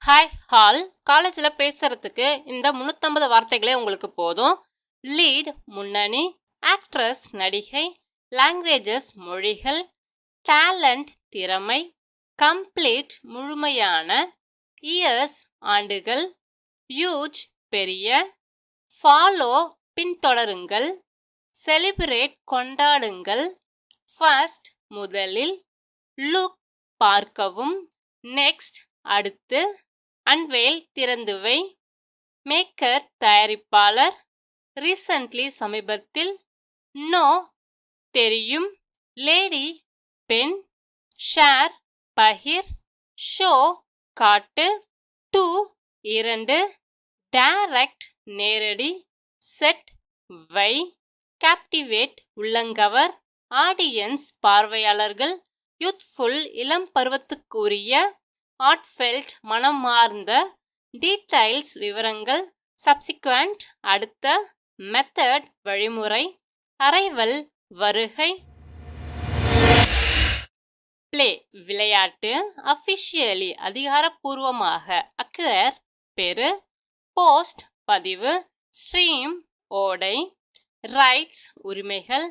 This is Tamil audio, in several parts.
ஹாய் ஹால் காலேஜில் பேசுறதுக்கு இந்த 350 வார்த்தைகளே உங்களுக்கு போதும். லீட் முன்னணி, ஆக்ட்ரஸ் நடிகை, லாங்குவேஜஸ் மொழிகள், டேலண்ட் திறமை, கம்ப்ளீட் முழுமையான, இயர்ஸ் ஆண்டுகள், யூஜ் பெரிய, ஃபாலோ பின்தொடருங்கள், செலிப்ரேட் கொண்டாடுங்கள், ஃபர்ஸ்ட் முதலில், லுக் பார்க்கவும், நெக்ஸ்ட் அடுத்து, அன்வேல் திறந்துவை, மேக்கர் தயாரிப்பாளர், ரீசன்ட்லி சமீபத்தில், நோ தெரியும், லேடி பெண், ஷேர் பகிர், ஷோ காட்டு, டூ இரண்டு, டைரக்ட் நேரடி, செட் வை, கேப்டிவேட் உள்ளங்கவர், ஆடியன்ஸ் பார்வையாளர்கள், யூத்ஃபுல் இளம் பருவத்துக்குரிய, ஆர்ட்ஃபெல்ட் மனமார்ந்த, டீடைல்ஸ் விவரங்கள், சப்சிக்வெண்ட் அடுத்த, மெத்தட் வழிமுறை, அரைவல் வருகை, பிளே விளையாட்டு, அஃபிஷியலி அதிகாரப்பூர்வமாக, அக்வயர் பெறு, போஸ்ட் பதிவு, ஸ்ட்ரீம் ஓடை, ரைட்ஸ் உரிமைகள்,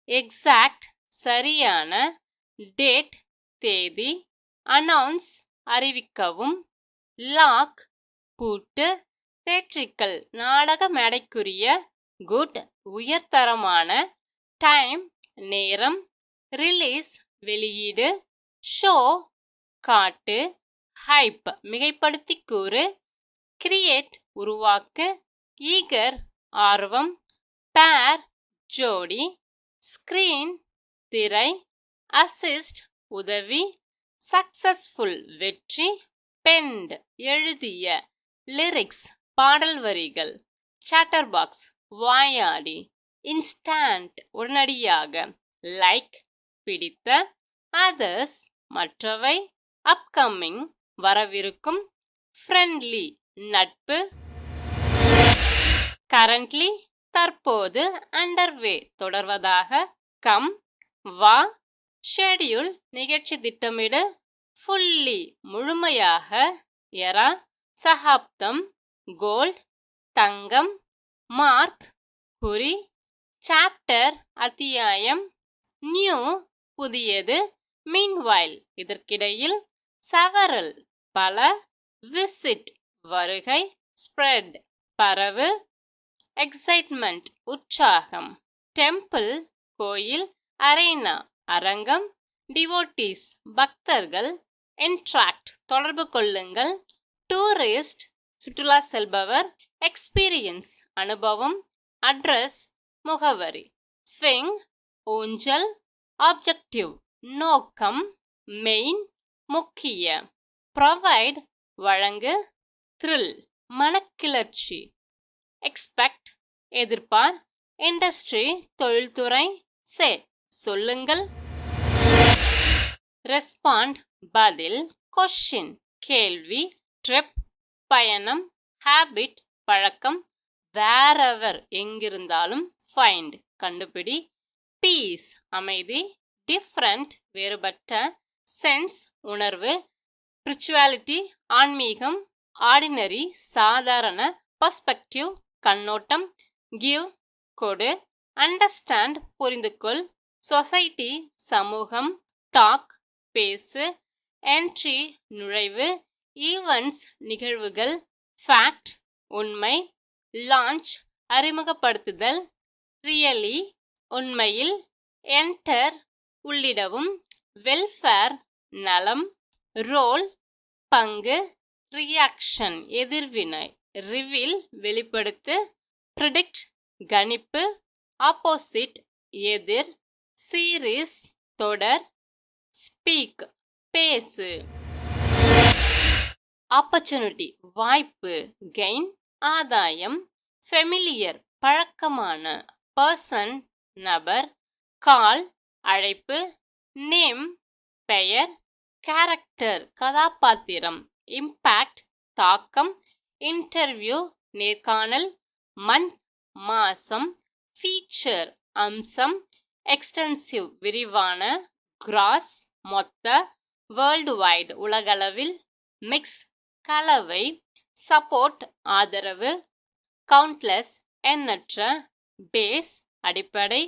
எக்ஸாக்ட் சரியான, டேட் தேதி, அனௌன்ஸ் அறிவிக்கவும், லாக் பூட்டு, தேட்ரிக்கல் நாடக மேடைக்குரிய, குட் உயர்தரமான, டைம் நேரம், ரிலீஸ் வெளியீடு, ஷோ காட்டு, ஹைப் மிகைப்படுத்தி கூறு, கிரியேட் உருவாக்கு, ஈகர் ஆர்வம், பேர் ஜோடி, ஸ்கிரீன் திரை, அசிஸ்ட் உதவி, சக்சஸ்ஃபுல் வெற்றி, பெண்ட் எழுதிய, லிரிக்ஸ் பாடல் வரிகள், சாட்டர்பாக்ஸ் வாயாடி, இன்ஸ்டன்ட் உடனடியாக, லைக் பிடித்த, அதர்ஸ் மற்றவை, அப்கமிங் வரவிருக்கும், ஃப்ரெண்ட்லி நட்பு, கரண்ட்லி தற்போது, அண்டர்வே தொடர்வதாக, கம் வா, ஷெட்யூல் நிகழ்ச்சி திட்டமிடு, ஃபுல்லி முழுமையாக, எரா சகாப்தம், கோல்ட் தங்கம், மார்க் குறி, சாப்டர் அத்தியாயம், நியூ புதியது, மீன்வைல் இதற்கிடையில், செவரல் பல, விசிட் வருகை, ஸ்ப்ரெட் பரவு, எக்ஸைட்மெண்ட் உற்சாகம், டெம்பிள் கோயில், அரேனா அரங்கம், டிவோட்டீஸ் பக்தர்கள், இன்ட்ராக்ட் தொடர்பு கொள்ளுங்கள், டூரிஸ்ட் சுற்றுலா செல்பவர், எக்ஸ்பீரியன்ஸ் அனுபவம், அட்ரஸ் முகவரி, ஸ்விங் ஊஞ்சல், ஆப்ஜெக்டிவ் நோக்கம், மெயின் முக்கிய, ப்ரொவைட் வழங்கு, த்ரில் மனக்கிளர்ச்சி, எக்ஸ்பெக்ட் எதிர்பார், இண்டஸ்ட்ரி தொழில்துறை, சே சொல்லுங்கள், ரெஸ்பாண்ட் பதில், கொஷின் கேள்வி, ட்ரிப் பயணம், ஹேபிட் பழக்கம், வேறெவர் எங்கிருந்தாலும், ஃபைண்ட் கண்டுபிடி, பீஸ் அமைதி, டிஃப்ரெண்ட் வேறுபட்ட, சென்ஸ் உணர்வு, ஸ்பிரிச்சுவாலிட்டி ஆன்மீகம், ஆர்டினரி சாதாரண, பர்ஸ்பெக்டிவ் கண்ணோட்டம், கிவ் கொடு, அண்டர்ஸ்டாண்ட் புரிந்துகொள், சொசைட்டி சமூகம், டாக் பேசு, என்ட்ரி நுழைவு, ஈவெண்ட்ஸ் நிகழ்வுகள், ஃபேக்ட் உண்மை, லான்ச் அறிமுகப்படுத்துதல், ரியலி உண்மையில், என்டர் உள்ளிடவும், வெல்ஃபேர் நலம், ரோல் பங்கு, ரியாக்ஷன் எதிர்வினை, ரிவீல் வெளிப்படுத்து, ப்ரிடிக்ட் கணிப்பு, ஆப்போசிட் எதிர், சீரீஸ் தொடர், ஸ்பீக் பேசு, ஆப்பர்ச்சுனிட்டி வாய்ப்பு, கெயின் ஆதாயம், ஃபெமிலியர் பழக்கமான, பர்சன் நபர், கால் அழைப்பு, நேம் பெயர், கேரக்டர் கதாபாத்திரம், இம்பேக்ட் தாக்கம், இன்டர்வியூ நேர்காணல், மந்த் மாசம், ஃபீச்சர் அம்சம், எக்ஸ்டென்சிவ் விரிவான, கிராஸ் மொத்த, வேர்ல்டு வைடு உலகளவில், மிக்ஸ் கலவை, சப்போர்ட் ஆதரவு, கவுண்ட்லெஸ் எண்ணற்ற, பேஸ் அடிப்படை,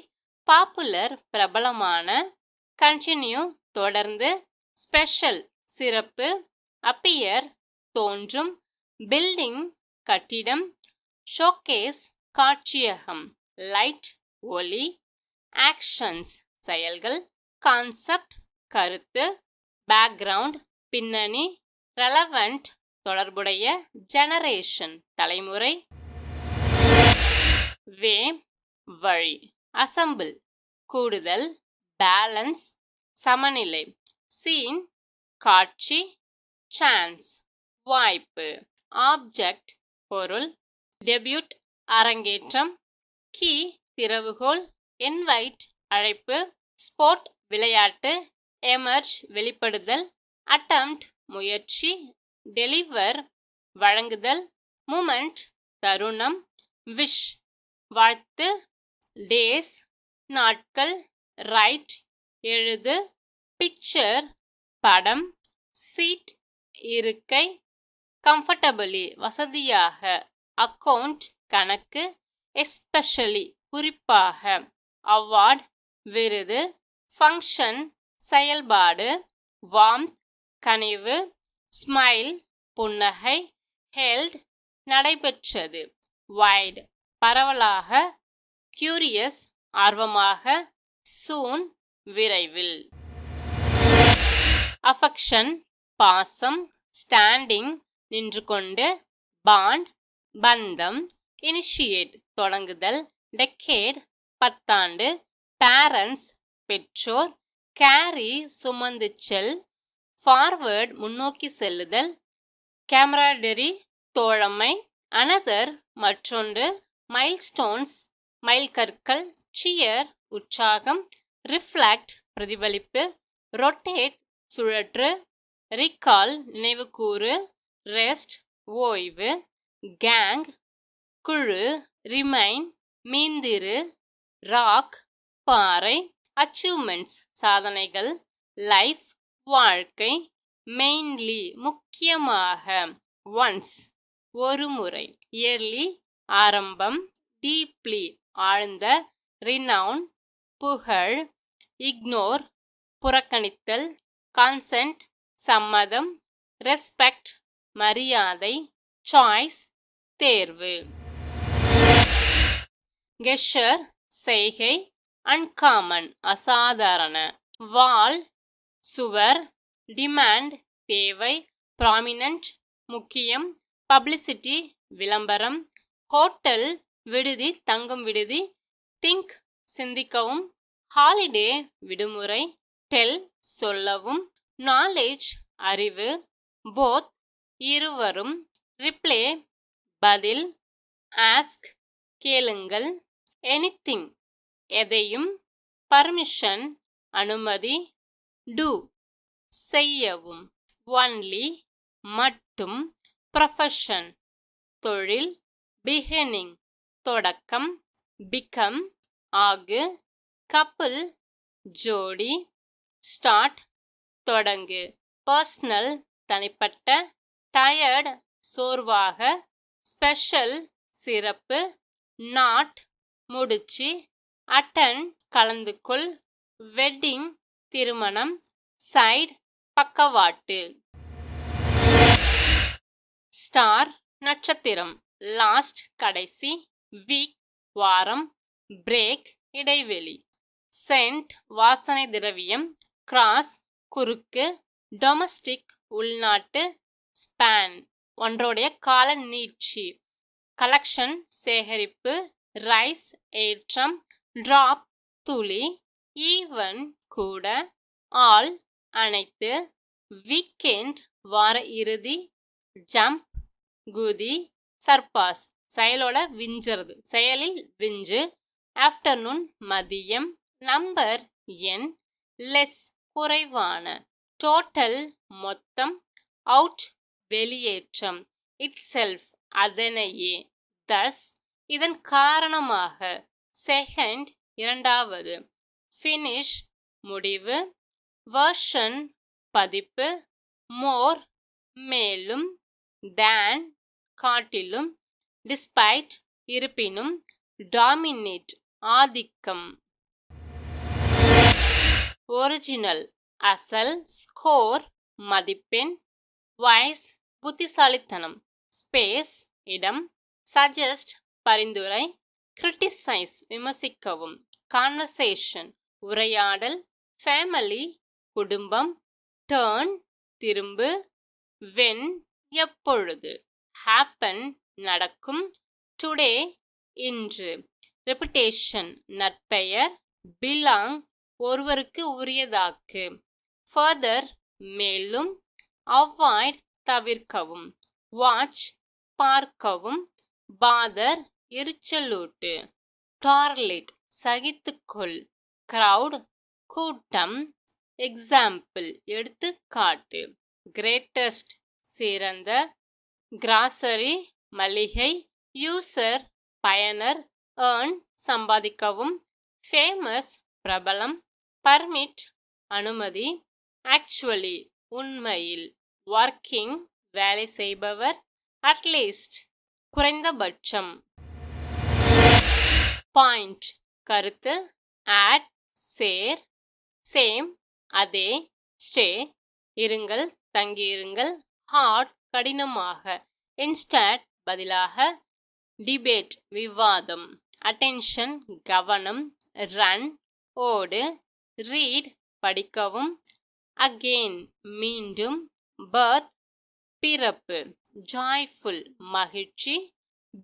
பாப்புலர் பிரபலமான, கண்டினியூ தொடர்ந்து, ஸ்பெஷல் சிறப்பு, அப்பியர் தோன்றும், பில்டிங் கட்டிடம், ஷோகேஸ் காட்சியகம், லைட் ஒளி, ஆக்ஷன்ஸ் செயல்கள், கான்செப்ட் கருத்து, பேக்ரவுண்ட் பின்னணி, ரெலவெண்ட் தொடர்புடைய, ஜெனரேஷன் தலைமுறை, வே வழி, அசம்பிள் கூடுதல், பேலன்ஸ் சமநிலை, சீன் காட்சி, சான்ஸ் வாய்ப்பு, ஆப்ஜெக்ட் பொருள், டெபியூட் அரங்கேற்றம், கீ திறவுகோல், இன்வைட் அழைப்பு, ஸ்போர்ட் விளையாட்டு, எமர்ஜ் வெளிப்படுதல், அட்டெம்ப்ட் முயற்சி, டெலிவர் வழங்குதல், மூமெண்ட் தருணம், விஷ் வாழ்த்து, டேஸ் நாட்கள், ரைட் எழுது, பிக்சர் படம், சீட் இருக்கை, கம்ஃபர்டபிளி வசதியாக, அக்கவுண்ட் கணக்கு, எஸ்பெஷலி குறிப்பாக, அவார்ட் விருது, ஃபங்க்ஷன் செயல்பாடு, வார்ம் கனிவு, ஸ்மைல் புன்னகை, ஹெல்ட் நடைபெற்றது, வைட் பரவலாக, கியூரியஸ் ஆர்வமாக, சூன் விரைவில், அஃபெக்ஷன் பாசம், ஸ்டாண்டிங் நின்று கொண்டு, பாண்ட் பந்தம், இனிஷியேட் தொடங்குதல், டெக்கேட் பத்தாண்டு, பேரண்ட்ஸ் பெற்றோர், கேரி சுமந்து செல், ஃபார்வர்ட் முன்னோக்கி செல்லுதல், கேமராடரி தோழமை, அனதர் மற்றொன்று, மைல்ஸ்டோன்ஸ் மைல்கற்கள், சியர் உற்சாகம், ரிஃப்ளெக்ட் பிரதிபலிப்பு, ரொட்டேட் சுழற்று, ரிகால் நினைவுகூறு, ரெஸ்ட் ஓய்வு, கேங் குழு, ரிமைன் மீந்திரு, ராக் பாறை, அச்சீவ்மெண்ட்ஸ் சாதனைகள், லைஃப் வாழ்க்கை, மெயின்லி முக்கியமாக, ஒன்ஸ் ஒருமுறை, இயர்லி ஆரம்பம், டீப்லி ஆழ்ந்த, ரினவுன் புகழ், இக்னோர் புறக்கணித்தல், கான்சென்ட் சம்மதம், ரெஸ்பெக்ட் மரியாதை, சாய்ஸ் தேர்வு, கெஷர் செய்கை, அன்காமன் அசாதாரண, வால் சுவர், டிமாண்ட் தேவை, ப்ராமினன்ட் முக்கியம், பப்ளிசிட்டி விளம்பரம், ஹோட்டல் விடுதி தங்கும் விடுதி, திங்க் சிந்திக்கவும், ஹாலிடே விடுமுறை, டெல் சொல்லவும், நாலேஜ் அறிவு, போத் இருவரும், ரிப்ளே பதில், ஆஸ்க் கேளுங்கள், எனிதிங் எதையும், பர்மிஷன் அனுமதி, டூ செய்யவும், ஒன்லி மட்டும், ப்ரொஃபஷன் தொழில், பிகினிங் தொடக்கம், பிகம் ஆகு, கப்புள் ஜோடி, ஸ்டார்ட் தொடங்கு, பர்சனல் தனிப்பட்ட, டயர்ட் சோர்வாக, ஸ்பெஷல் சிறப்பு, நாட் முடிச்சு, அட்டன் கலந்து கொள், வெட்டிங் திருமணம், சைடு பக்கவாட்டு, ஸ்டார் நட்சத்திரம், லாஸ்ட் கடைசி, வீக் வாரம், பிரேக் இடைவெளி, சென்ட் வாசனை திரவியம், கிராஸ் குறுக்கு, டொமஸ்டிக் உள்நாட்டு, ஸ்பேன் ஒன்றோடைய கால நீட்சி, கலெக்ஷன் சேகரிப்பு, ரைஸ் ஏற்றம், டிராப் துளி, ஈவன் கூட, ஆல் அனைத்து, வீக்கெண்ட் வார இறுதி, ஜம்ப் குதி, சர்பாஸ் செயலோட விஞ்சுறது செயலில் விஞ்சு, ஆஃப்டர்நூன் மதியம், நம்பர் எண், லெஸ் குறைவான, டோட்டல் மொத்தம், அவுட் வெளியேற்றம், இட்செல்ஃப் அதனையே, தஸ் இதன் காரணமாக, செகண்ட் இரண்டாவது, ஃபினிஷ் முடிவு, வெர்ஷன் பதிப்பு, மோர் மேலும், than காட்டிலும், despite இருப்பினும், dominate ஆதிக்கம். ஒரிஜினல் அசல், ஸ்கோர் மதிப்பெண், வைஸ் புத்திசாலித்தனம், ஸ்பேஸ் இடம், சஜஸ்ட் பரிந்துரை, கிரிட்டிசைஸ் விமர்சிக்கவும், கான்வர்சேஷன் உரையாடல், ஃபேமிலி குடும்பம், டர்ன் திரும்பு, வென் எப்பொழுது, ஹேப்பன் நடக்கும், டுடே இன்று, ரெப்புடேஷன் நற்பெயர், பிலாங் ஒருவருக்கு உரியதாக்கு, ஃபர்தர் மேலும், அவாய்ட் தவிர்க்கவும், வாட்ச் பார்க்கவும், பாதர் எரிச்சலூட்டு, டார்லெட் சகித்துக்கொள், கிரவுட் கூட்டம், எக்ஸாம்பிள் எடுத்துக்காட்டு, கிரேட்டஸ்ட் சிறந்த, கிராசரி மளிகை, யூசர் பயனர், ஏர்ன் சம்பாதிக்கவும், ஃபேமஸ் பிரபலம், பர்மிட் அனுமதி, ஆக்சுவலி உண்மையில், ஒர்க்கிங் வேலை செய்பவர், அட்லீஸ்ட் குறைந்தபட்சம். பாயிண்ட் கருத்து, ஆட் சேர், சேம் அதே, ஸ்டே இருங்கள் தங்கியிருங்கள், ஹார்ட் கடினமாக, இன்ஸ்டட் பதிலாக, டிபேட் விவாதம், அட்டென்ஷன் கவனம், ரன் ஓடு, ரீட் படிக்கவும், அகெயின் மீண்டும், பர்த் பிறப்பு, ஜாய்ஃபுல் மகிழ்ச்சி,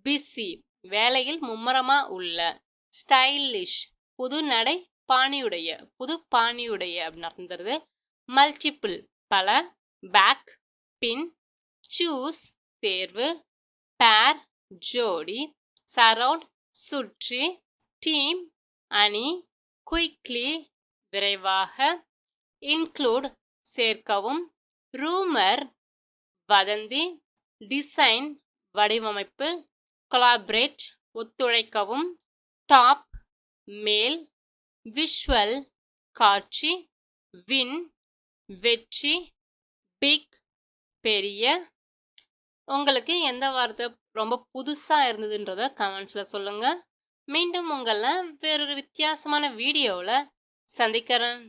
பிஸி வேலையில் மும்முரமா உள்ள, ஸ்டைலிஷ் புது நடை பாணியுடைய, புது பாணியுடைய அப்படின்னு அர்த்தம். மல்டிபிள் பல, பேக் பின், சூஸ் தேர்வு, பேர் ஜோடி, சரவுண்ட் சுற்றி, டீம் அணி, குயிக்லி விரைவாக, இன்க்ளூட் சேர்க்கவும், ரூமர் வதந்தி, டிசைன் வடிவமைப்பு, கொலாபரேட் ஒத்துழைக்கவும், டாப் மேல், விஷுவல் காட்சி, வின் வெற்றி, பிக் பெரிய. உங்களுக்கு எந்த வார்த்தை ரொம்ப புதுசா இருந்ததுன்றத கமெண்ட்ஸ்ல சொல்லுங்க. மீண்டும் உங்களை வேறொரு வித்தியாசமான வீடியோவில் சந்திக்கிறேன்.